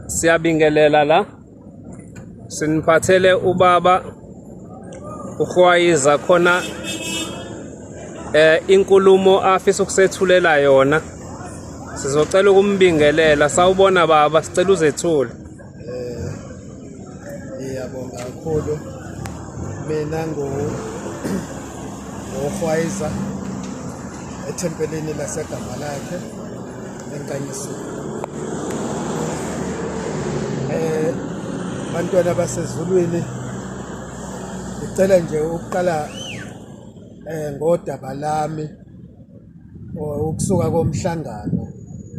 Siyabingelela la siniphathele ubaba uHwayiza khona inkulumo afisa ukusethulela yona. Sizocela ukumbingelela. Sawubona baba, sicela uzethule. Ngiyabonga kakhulu. Mina ngoHwayiza ethempelini lasegama lakhe eNkanyisweni. Bantwana basezulwini, ngicela nje ukuqala ngodaba lami ukusuka komhlangano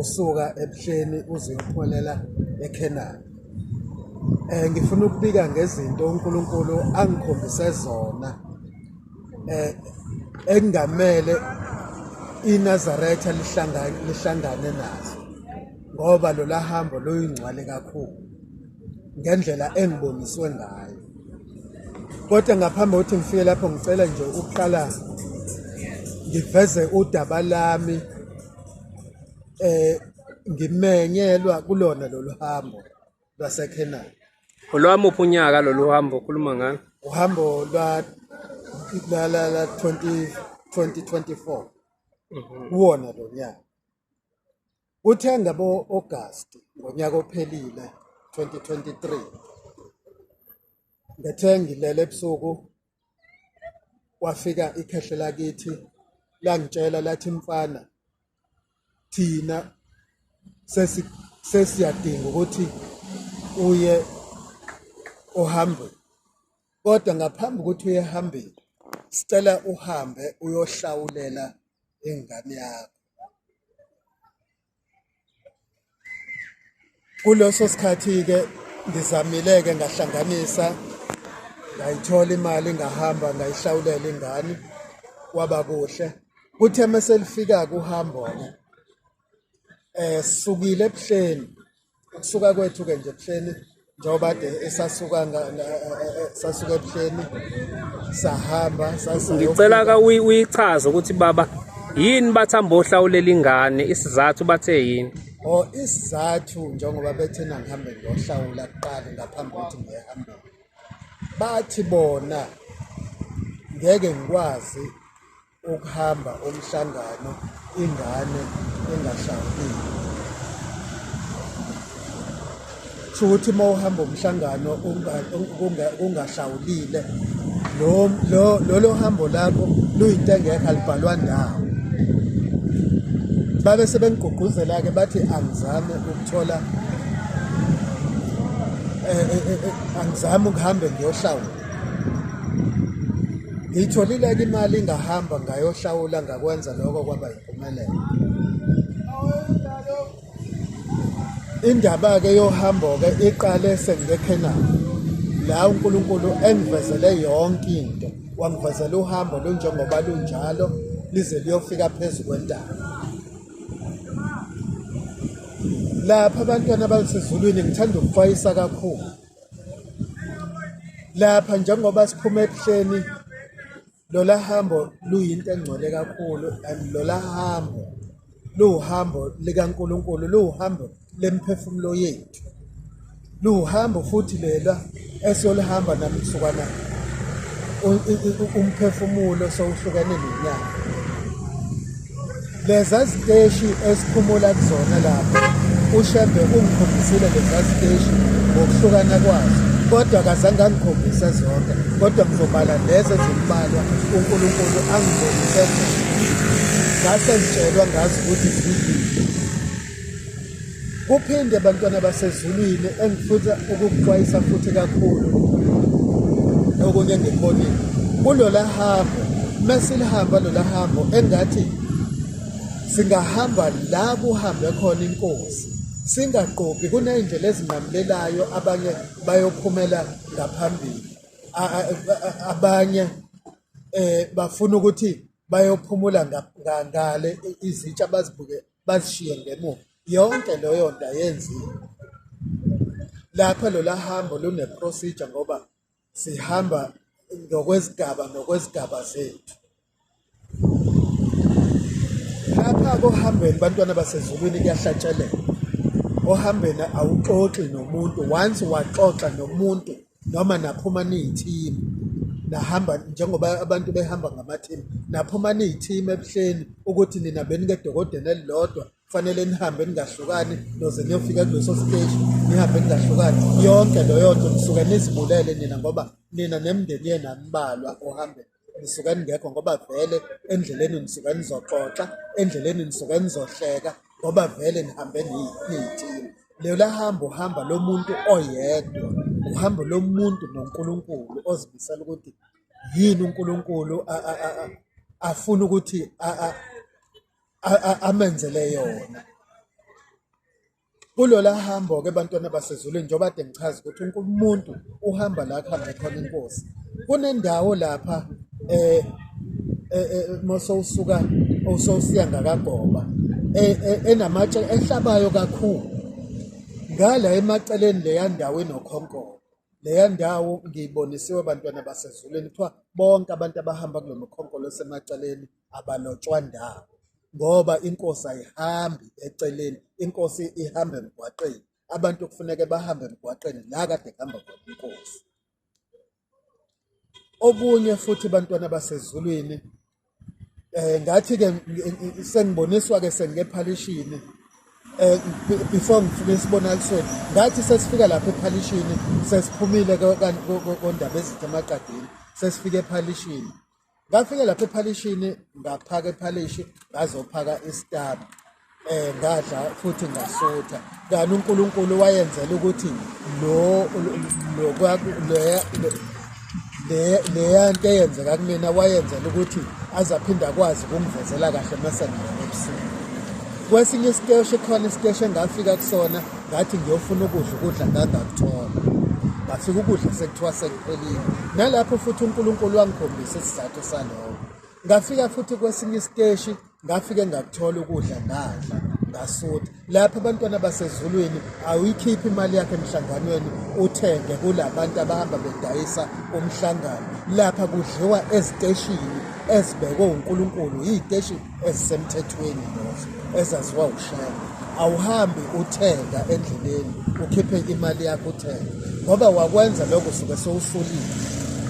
usuka ebuhleni uze upholela eKhenani. Ngifuna ukubika ngezinto uNkulunkulu angikhombise zona engamele iNazaretha lihlangane nazo, ngoba lo lahambo luyingcwele kakhulu ngendlela engiboniswe ngayo. Kodwa ngaphambi kokuthi ngifike lapho, ngicela nje ukuqala ngiveze udaba lami ngimenyelwa kulona lolu hambo lwasekhenani. Olwami uphi unyaka lolu hambo ukhuluma ngalo? Uhambo lwa 2024. Kuwona lo nyaka. Uthe ngabo August ngonyaka ophelile 2023. Ngethe ngilele ebusuku wafika ikhehle lakithi langitshela lathi, mfana, thina sesiyadinga ukuthi uye uhambe, kodwa ngaphambi ukuthi uye ehambeni sicela uhambe uyohlawulela ingane yakho. Kuleso sikhathi-ke ngizamile-ke ngahlanganisa, ngayithola imali, ngahamba ngayihlawulela ingane, kwaba kuhle. Kuthe mase lifika-ke uhambo-ke sisukile ebuhleni, ukusuka kwethu-ke nje ebuhleni njengoba ade sasuka ebuhleni sahamba. Ngicela uyichaze ukuthi baba yini bathamba ohlawulela ingane, isizathu bathe yini? Isizathu njengoba bethena ngihambe ngiyohlawula kuqala ngaphambi kokuthi ngihambe, bathi bona ngeke ngikwazi ukuhamba umhlangano ingane engahlawulile. Kusho ukuthi uma uhamba umhlangano ungahlawulile, lolo hambo lakho luyinto engekho, alibhalwa ndawo. Babe sebengigqugquzela-ke bathi angizame ukuthola angizame ukuhambe ngiyohlawula. Ngiyitholile-ke imali ngahamba ngayohlawula, ngakwenza lokho kwaba yimpumelelo. Indaba-ke yohambo-ke iqale sengikeKhenani, la uNkulunkulu engivezele yonke into. Wangivezela uhambo lunjengoba lunjalo lize liyofika phezu kwentaba. Lapha abantwana basezulwini ngithanda ukuxwayisa kakhulu. Lapha njengoba siphuma ebuhleni, lola hambo luyinto engcwele kakhulu, and lola hambo luhambo likaNkulunkulu, luhambo lemphefumulo yethu, luhambo futhi lela esiyolihamba namsukwana umphefumulo sowuhlukene nenyanga. Leza ziteshi esiphumula kuzona lapho, uShembe ungikhombisile leza ziteshi ngokuhlukana kwazo, kodwa akazange angikhombise zonke, kodwa ngizobala lezo ezimbalwa uNkulunkulu angibonise zona. Ngase ngitshelwa ngazi ukuthi zidlile. Kuphinde bantwana basezulwini engifuna ukukuxwayisa futhi kakhulu okunye ngikubonile kulola hambo. Mesilihamba lola hambo engathi singahamba la kuhambe khona inkosi, singaqophi. Kuney'ndlela ezinqamulelayo, abanye bayophumela ngaphambili, abanye bafuna ukuthi bayophumula ngale izitsha bazibuke bazishiye ngemuva. Yonke leyo nto ayenziwe. Lapha lola hambo lune-procedure ngoba sihamba ngokwezigaba zethu. Lapha kohambeni bantwana basezulwini kuyahlatsheleka. ohambeni awuxoxi nomuntu. Once waxoxa nomuntu noma naphuma niyithini nahamba njengoba abantu behamba ngamathini, naphuma niyithini ebuhleni ukuthi nina benikedokodela elilodwa kufanele nihambe ningahlukani noze niyofika kuleso stage, nihambe ningahlukani. Yonke leyo nto nisuke nizibulele nina ngoba nina nemindeni yenu anibalwa ohambeni nisuke ningekho, ngoba vele endleleni nisuke nizoxoxa, endleleni nisuke nizohleka ngoba vele nihambe niyithini. Lela hambo uhamba lo muntu oyedwa, uhambo lo muntu noNkulunkulu ozimisela ukuthi yini uNkulunkulu afuna ukuthi amenzele yona. Kulola hambo-ke bantwana basezulwini, njengoba kade ngichaza ukuthi umuntu uhamba la kuhambe khona inkosi. Kunendawo lapha mosowusuka usowusiya ngakagoba enamatshe ehlabayo kakhulu. Ngala emaceleni leya ndawo enokhonkolo, leya ndawo ngiyibonisiwe bantwana basezulwini, kuthiwa bonke abantu abahamba kulo mkhonkolo osemaceleni abalotshwa ndawo, ngoba inkosi ayihambi eceleni, inkosi ihamba emgwaqeni. Abantu kufuneka bahambe emgwaqeni la kade kuhamba khona inkosi. Okunye futhi bantwana basezulwini, ngathi-ke sengiboniswa-ke sengephalishini before ngifike esibonakalisweni, ngathi sesifika lapha ephalishini, sesiphumile kondaba ezinto emaqadini, sesifike ephalishini. Ngafike lapha ephalishini, ngaphaka ephalishi, ngazophaka isitabu, ngadla futhi ngasutha. Kanti uNkulunkulu wayenzela ukuthi leya nto eyenzeka kumina wayenzela ukuthi azaphinde akwazi ukungivezela kahle mase ngingena ebusuku. Kwesinye isiteshi khona isiteshi engafika kusona, ngathi ngiyofuna ukudla ngangakuthola. Ngafika ukudla sekuthiwa sekuphelile. Nalapho futhi uNkulunkulu wangikhombisa isizathu salokho. Ngafika futhi kwesinye isiteshi, ngafike ngakuthola ukudla ngadla ngasutha. Lapha abantwana basezulwini awuyikhiphi imali yakhe emhlanganweni uthenge kulabantu abahamba bedayisa umhlangano. Lapha kudliwa eziteshini ezibekwe uNkulunkulu, iy'teshi ezisemthethweni lezo ezaziwa uShembe. Awuhambi uthenga endleleni ukhiphe imali yakho uthenge, ngoba wakwenza lokho usuke sowusulile.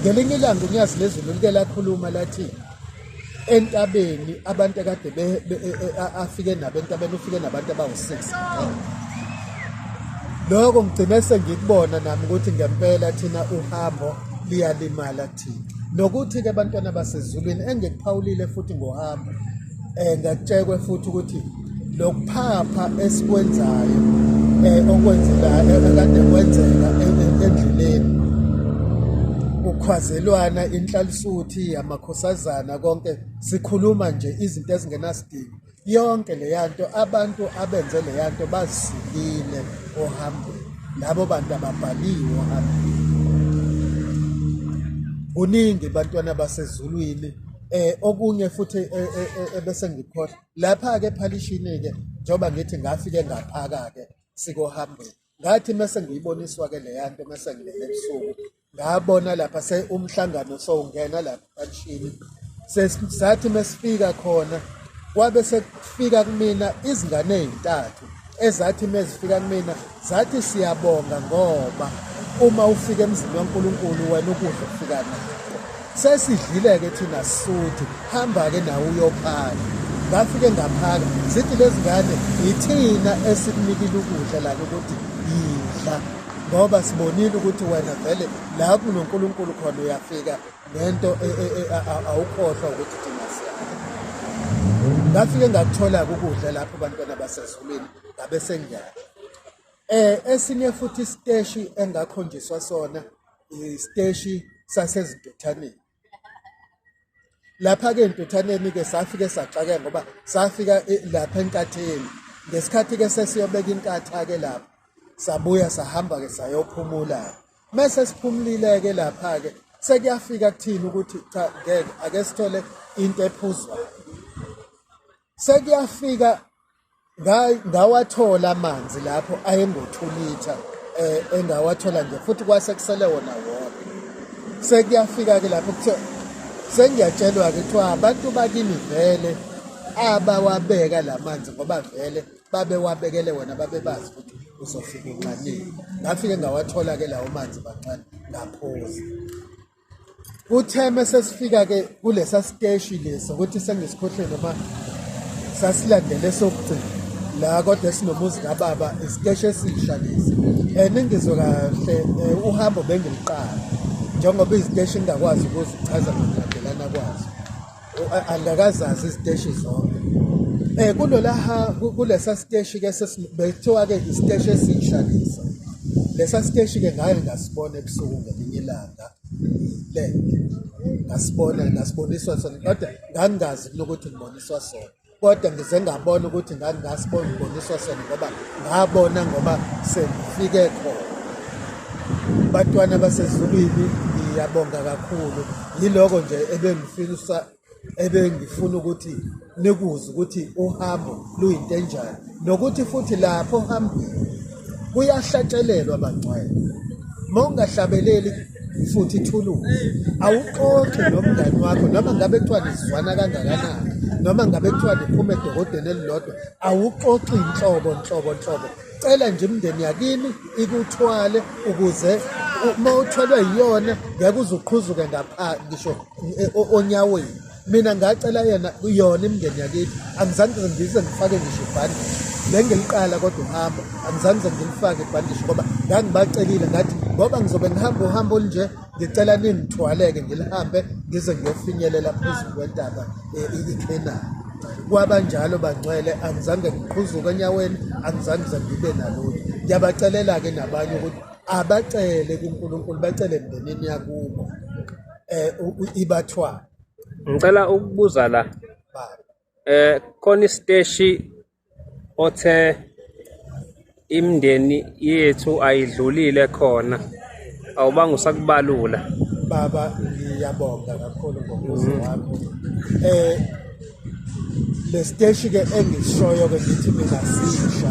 Ngelinye ilanga uNyazi LweZulu like lakhuluma lathi entabeni abantu akade afike nabo entabeni ufike nabantu abawu-6. Lokho ngigcine sengikubona nami ukuthi ngempela thina uhambo liyalimala thina. Nokuthi-ke abantwana basezulwini engikuphawulile futhi ngohambo, ngakutshekwe futhi ukuthi lokuphapha esikwenzayo okwenzekayo akade kwenzeka endleleni, ukhwazelwana, inhlalisuthi, amakhosazana, konke sikhuluma nje izinto ezingenasidingo. Yonke leya nto abantu abenze leya nto bazisikile ohambeni, labo bantu ababhaliwe ohambeni. Kuningi bantwana basezulwini. Okunye futhi ebese ngikhohlwa lapha-ke ephalishini-ke, njengoba ngithi ngafike ngaphaka-ke sikohambeni, ngathi mese ngiyiboniswa-ke leya nto mese ngilele ebusuku, ngabona lapha umhlangano sowungena lapha ephalishini. Sathi mesifika khona kwabe sekufika kumina izingane ey'ntathu ezathi mezifika kumina zathi siyabonga ngoba uma ufika emzini waNkulunkulu wena ukudla ufika nakho. Sesidlile-ke thina sisuthi, hamba-ke nawe uyophaka. Ngafike ngaphaka, zithi lezi ngane yithina esikunikile ukudla lana ukuthi yidla, ngoba sibonile ukuthi wena vele la kunoNkulunkulu khona uyafika nento awukhohlwa ukuthi thina siyadla. Ngafike ngakuthola-ke ukudla lapho abantwana basezulwini ngabe sengiyadla. Esinye futhi isiteshi engakhonjiswa sona isiteshi sasezintuthaneni. Lapha-ke entuthaneni-ke safike saxakeka ngoba safika lapha enkatheni. Ngesikhathi-ke sesiyobeka inkatha-ke lapha, sabuya sahamba-ke sayophumula. Mese siphumulile-ke lapha-ke sekuyafika kuthina ukuthi cha ngeke ake sithole into ephuzwayo. Sekuyafika ngawathola amanzi lapho ayengo-2 litha, engawathola nje futhi kwasekusele wona wodwa. Sekuyafika-ke lapho kuthiwa sengiyatshelwa-ke kuthiwa abantu bakini vele abawabeka la manzi ngoba vele babewabekele wona babebazi ukuthi uzofika unqanile. Ngafike ngawathola-ke lawo manzi mancane ngaphuza. Utheme sesifika-ke kulesa siteshi lesi ukuthi sengisikhohlwe noma sasilandele sokugcina la kodwa esinomuzi kababa isiteshi esisha lesi. Ningizwe kahle uhambo bengiliqala njengoba iziteshi ngingakwazi ukuzichaza ngokulandelana kwazo. Angakazazi iziteshi zonke. Kulesa siteshi-ke bekuthiwa-ke isiteshi esisha lesa. Lesa siteshi-ke ngake ngasibona ebusuku ngelinye ilanga. Ngasiboniswa sona kodwa ngangingazi ukuthi ngiboniswa sona. Kodwa ngize ngabona ukuthi ngiboniswa sona ngoba sengifike khona. Bantwana basezulwini ngiyabonga kakhulu. Yiloko nje ebengifuna ukuthi nikuze ukuthi uhambo luyinto enjani. Nokuthi futhi lapho ohambeni kuyahlatshelelwa bangcwele. Uma ungahlabeleli futhi ithuluzi awuxoxi nomngani wakho noma ngabe kuthiwa nizwana kangakanani noma ngabe kuthiwa niphuma edokodeni elilodwa awuxoxi inhlobo. Cela nje imindeni yakini ikuthwale ukuze uma uthwalwe yiyona ngeke uze uqhuzuke ngapha ngisho onyaweni. Mina ngacela yona imindeni yakithi angizange ngize ngifake ngisho ibhandishi. Bengiliqala kodwa uhambo angizange ngilifake ibhandishi ngoba ngangibacelile ngathi ngoba ngizobe ngihamba uhambo olunje ngicela ningithwaleke ngilihambe ngize ngiyofinyelela phezulu kwentaba iKhenani. Kwaba njalo bangcwele angizange ngiqhuzuke enyaweni angizange ngibe nalutho. Ngiyabacelela-ke nabanye ukuthi abacele kuNkulunkulu bacele emndenini yakubo ibathwala. Ngicela ukubuza la khona isiteshi othe imindeni yethu ayidlulile khona awubanga usakubalula. Baba ngiyabonga kakhulu ngombuzo wakho. Le siteshi-ke engisishoyo-ke ngithi mina sisha.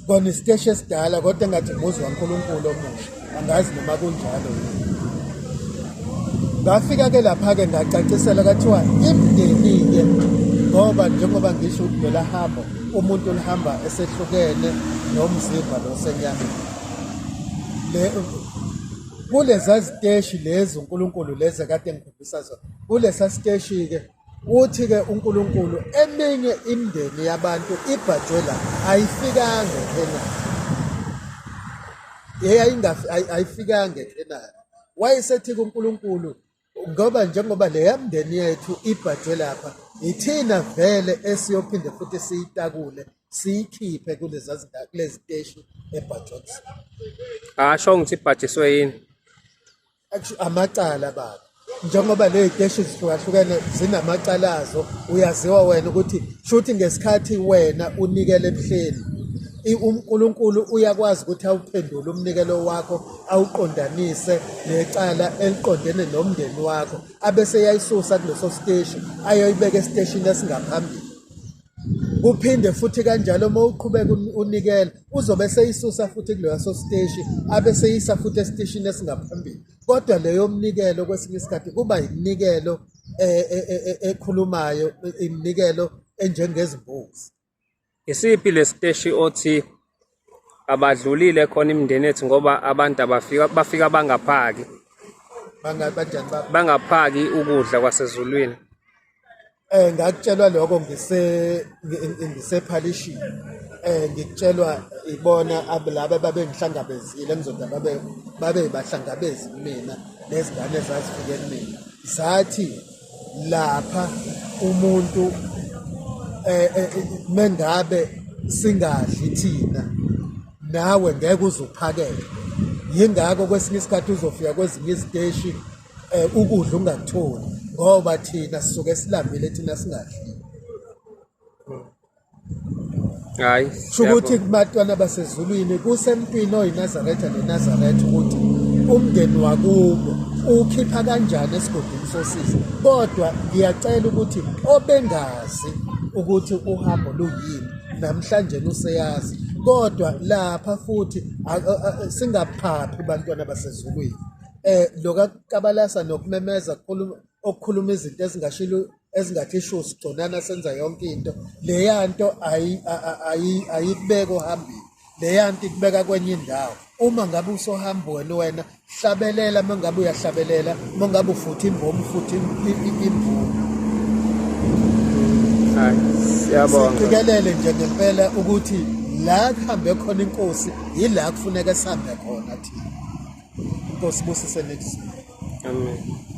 Kona isiteshi esidala kodwa engathi umuzi kaNkulunkulu omusha angazi noma kunjalo. Ngafika-ke lapha-ke ngacacisela kathiwa imindeni-ke ngoba njengoba ngisho ukuvela hambo umuntu ulihamba esehlukene nomzimba nosenyameni. Kuleza ziteshi lezi uNkulunkulu lezi kade ngikhombisa zona. Kulesa siteshi-ke uthi-ke uNkulunkulu eminye imindeni yabantu ibhajwe la ayifikanga eKhenani. Ayifikanga eKhenani. Wayesethi-ke uNkulunkulu njengoba leya mndeni yethu ibhajwe lapha ithina vele esiyophinde futhi siyitakule siyikhiphe kulezi ziteshi ebhajwe. Asho ngithi ibhajiswe yini? Amacala baba. Njengoba le ziteshi zihlukahlukene zinamacala azo uyaziwa wena ukuthi shuthi ngesikhathi wena unikele ebuhleni uNkulunkulu uyakwazi ukuthi awuphendule umnikelo wakho awuqondanise necala eliqondene nomndeni wakho abese yayisusa kuleso siteshi ayoyibeka esiteshini esingaphambili. Uphinde futhi kanjalo uma uqhubeka unikela uzobe seyisusa futhi kuleso siteshi abese yisa futhi esiteshini esingaphambili. Kodwa leyo mnikelo kwesinye isikhathi kuba iminikelo ekhulumayo, iminikelo enjengezimbuzi. Isiphi lesiteshi othi abadlulile khona imindeni ethu ngoba abantu bafika bangaphaki? Bangaphaki ukudla kwasezulwini. Ngakutshelwa lokho ngisephalishini. Ngikutshelwa ibona laba babengihlangabezile ngizoda babe bahlangabezi mina nezingane ezazifike kumina. Zathi lapha umuntu mengabe singadli thina nawe ngeke uzuphakele. Yingakho kwesinye isikhathi uzofika kwezinye iziteshi ukudla ungakutholi ngoba thina sisuke silambile thina singadli. Hayi Shukuthi kubantwana basezulwini kusempini oyinazaretha neNazaretha ukuthi umndeni wakubo ukhipha kanjani esigodini sosizi. Kodwa ngiyacela ukuthi obengazi ukuthi uhambo luyini namhlanje useyazi. Kodwa lapha futhi singaphaphi bantwana basezulwini. Lokakukabalasa nokumemeza okukhuluma izinto ezingashilo ezingathi isho sigconana senza yonke into, leya nto ayikubeka ohambeni, leya nto ikubeka kwenye indawo. Uma ngabe usohambweni wena, hlabelela uma ngabe uyahlabelela, uma ngabe ufutha imbomu, ufutha imbomu. Siyabonga. Siqikelele nje ngempela ukuthi la kuhambe khona inkosi yila kufuneka sihambe khona thina. Inkosi busise next. Amen.